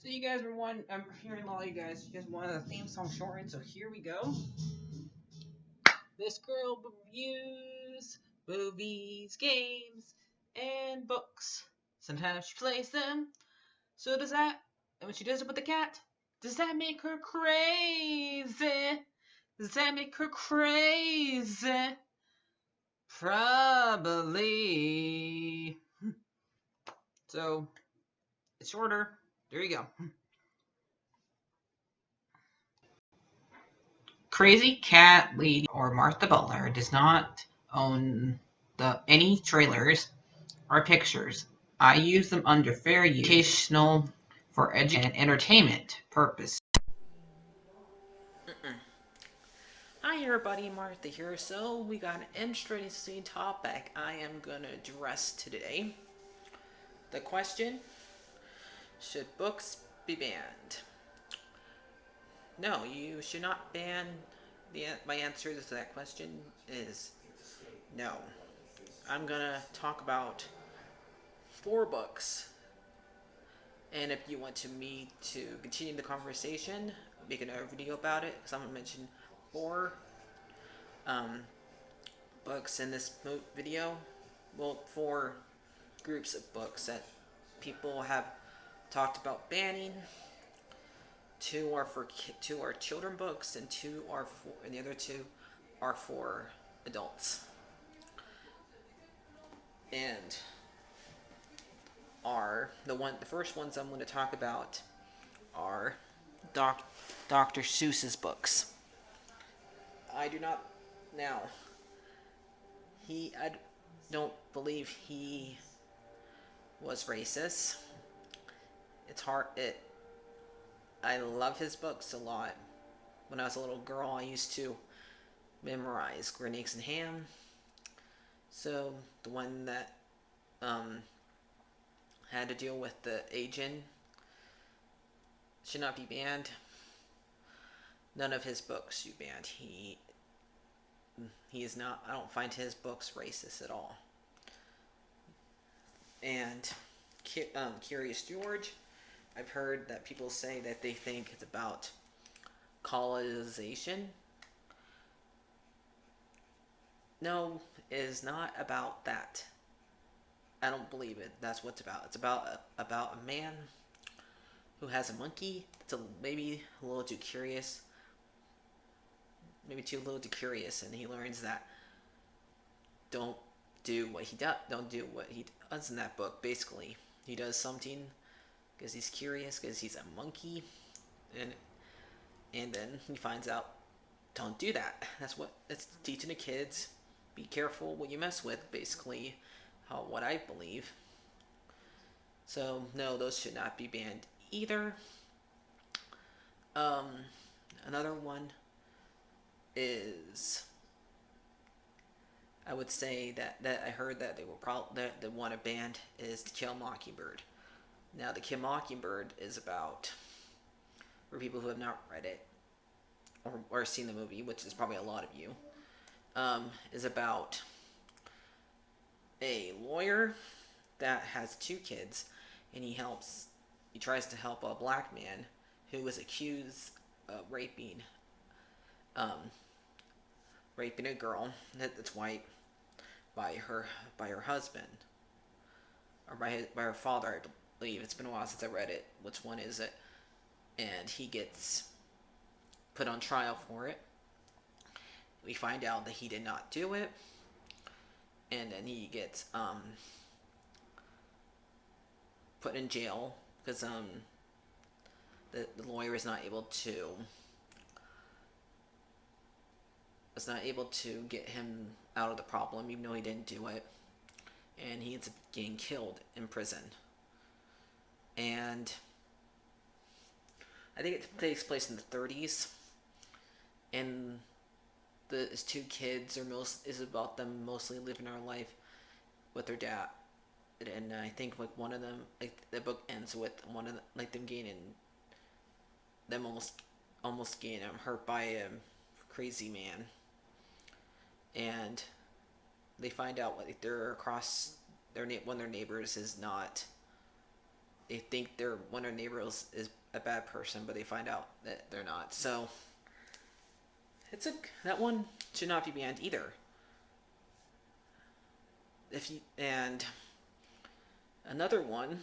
So you guys were I'm hearing a lot of you guys wanted a theme song shortened, so here we go. This girl reviews movies, games, and books. Sometimes she plays them. So does that, and when she does it with the cat, does that make her crazy? Does that make her crazy? Probably. So, it's shorter. There you go. Crazy Cat Lady or Martha Butler does not own any trailers or pictures. I use them under fair use, educational, for education and entertainment purpose. Hi everybody, Martha here. So we got an interesting topic I am gonna address today. The question: should books be banned? No, you should not ban. My answer to that question is no. I'm gonna talk about 4 books, and if you want me to continue the conversation, make another video about it, because I'm gonna mention 4 um, books in this video. Well, 4 groups of books that people have talked about banning. 2 are children books, and the other 2 are for adults. And the first ones I'm going to talk about are Dr.Suess's books. I do not now. I don't believe he was racist. It's hard. I love his books a lot. When I was a little girl, I used to memorize Green Eggs and Ham. So the one that had to deal with the Asian should not be banned. None of his books should be banned. He is not. I don't find his books racist at all. And Curious George, I've heard that people say that they think it's about colonization. No, it is not about that. I don't believe it. That's what it's about. It's about a man who has a monkey. It's maybe a little too curious. Maybe too little too curious, and he learns that don't do what he does in that book. Basically, he does something because he's curious, because he's a monkey, and then he finds out don't do that. That's what it's teaching the kids. Be careful what you mess with. Basically, what I believe. So no, those should not be banned either. Um, Another one is, I would say that I heard that they will probably that they want to ban is To Kill a Mockingbird. Now, To Kill a Mockingbird is about, for people who have not read it or seen the movie, which is probably a lot of you, is about a lawyer that has 2 kids, and he tries to help a black man who was accused of raping a girl that's white by her husband, or by her father, I believe. It's been a while since I read it. Which one is it? And he gets put on trial for it. We find out that he did not do it, and then he gets put in jail because the lawyer is not able to get him out of the problem, even though he didn't do it, and he ends up getting killed in prison. And I think it takes place in the 30s, and his 2 kids is about them mostly living their life with their dad. And I think like one of them, like the book ends with one of them, like them almost getting hurt by a crazy man, and they find out like they're across one of their neighbors is not they think their one of their neighbors is a bad person, but they find out that they're not. So that one should not be banned either. And another one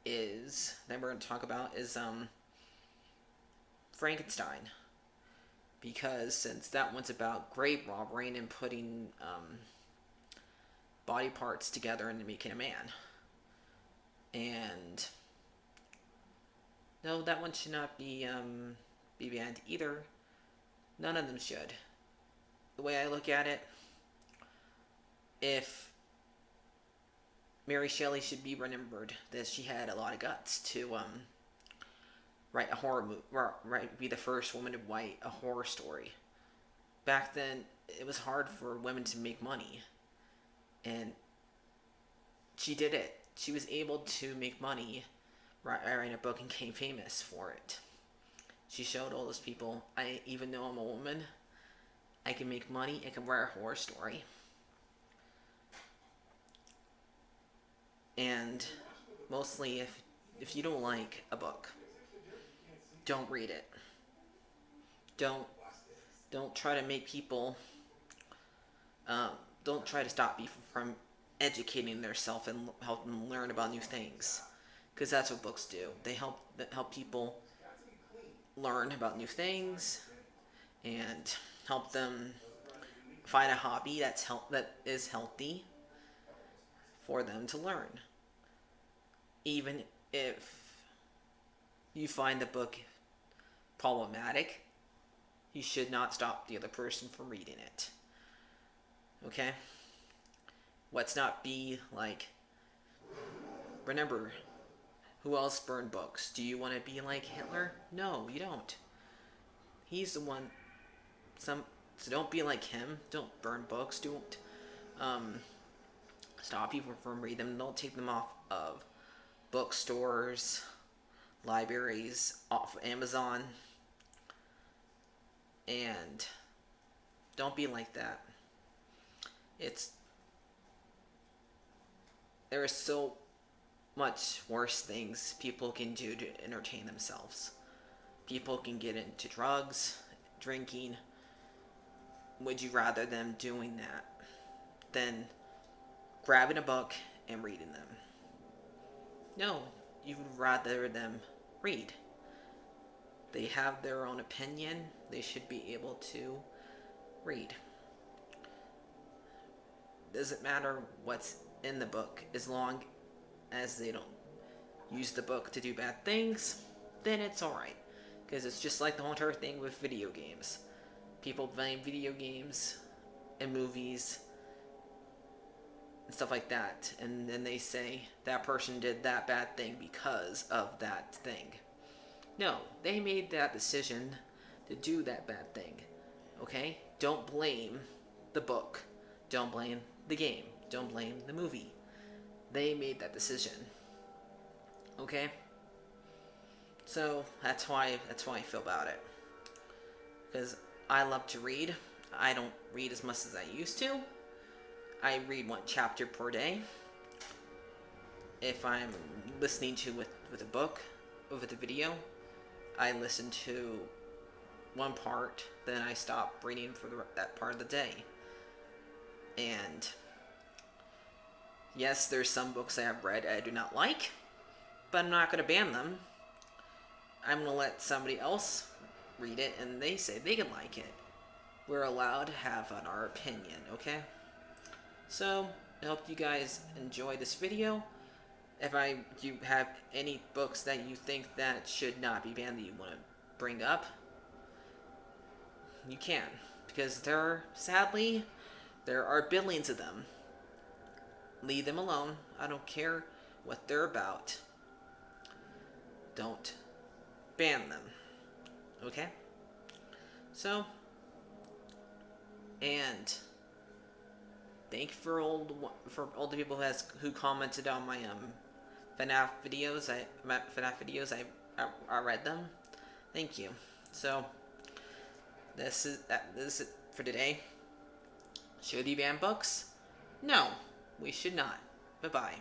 is that we're going to talk about is Frankenstein, because since that one's about grave robbing and putting body parts together and making a man, and no, that one should not be banned either. None of them should. The way I look at it, if Mary Shelley should be remembered that she had a lot of guts to write a horror movie, be the first woman to write a horror story. Back then, it was hard for women to make money, and she did it. She was able to make money, write a book, and became famous for it. She showed all those people, even though I'm a woman, I can make money, I can write a horror story. And mostly, if you don't like a book, don't read it. Don't try to make people. Don't try to stop people from educating themselves and help them learn about new things, because that's what books do. They help people learn about new things and help them find a hobby that is healthy for them to learn. Even if you find the book problematic, you should not stop the other person from reading it. Okay? Let's not be like... Remember, who else burned books? Do you want to be like Hitler? No, you don't. He's the one... So don't be like him. Don't burn books. Don't stop people from reading them. Don't take them off of bookstores, libraries, off Amazon. And don't be like that. There are so much worse things people can do to entertain themselves. People can get into drugs, drinking. Would you rather them doing that than grabbing a book and reading them? No, you would rather them read. They have their own opinion. They should be able to read. Doesn't matter what's in the book, as long as they don't use the book to do bad things, then it's alright. Because it's just like the whole entire thing with video games. People playing video games and movies and stuff like that, and then they say that person did that bad thing because of that thing. No, they made that decision to do that bad thing. Okay? Don't blame the book. Don't blame the game. Don't blame the movie. They made that decision. Okay? So that's why I feel about it. Because I love to read. I don't read as much as I used to. I read one chapter per day. If I'm listening to with a book or with a video, I listen to one part, then I stop reading for that part of the day. And yes, there's some books I have read I do not like, but I'm not going to ban them. I'm going to let somebody else read it, and they say they can like it. We're allowed to have our opinion, okay? So, I hope you guys enjoy this video. If you have any books that you think that should not be banned that you want to bring up, you can. Because sadly, there are billions of them. Leave them alone. I don't care what they're about. Don't ban them. Okay? So, and thank you for all the people who commented on my FNAF videos. I read them. Thank you. So this is it for today. Should we ban books? No, we should not. Bye bye.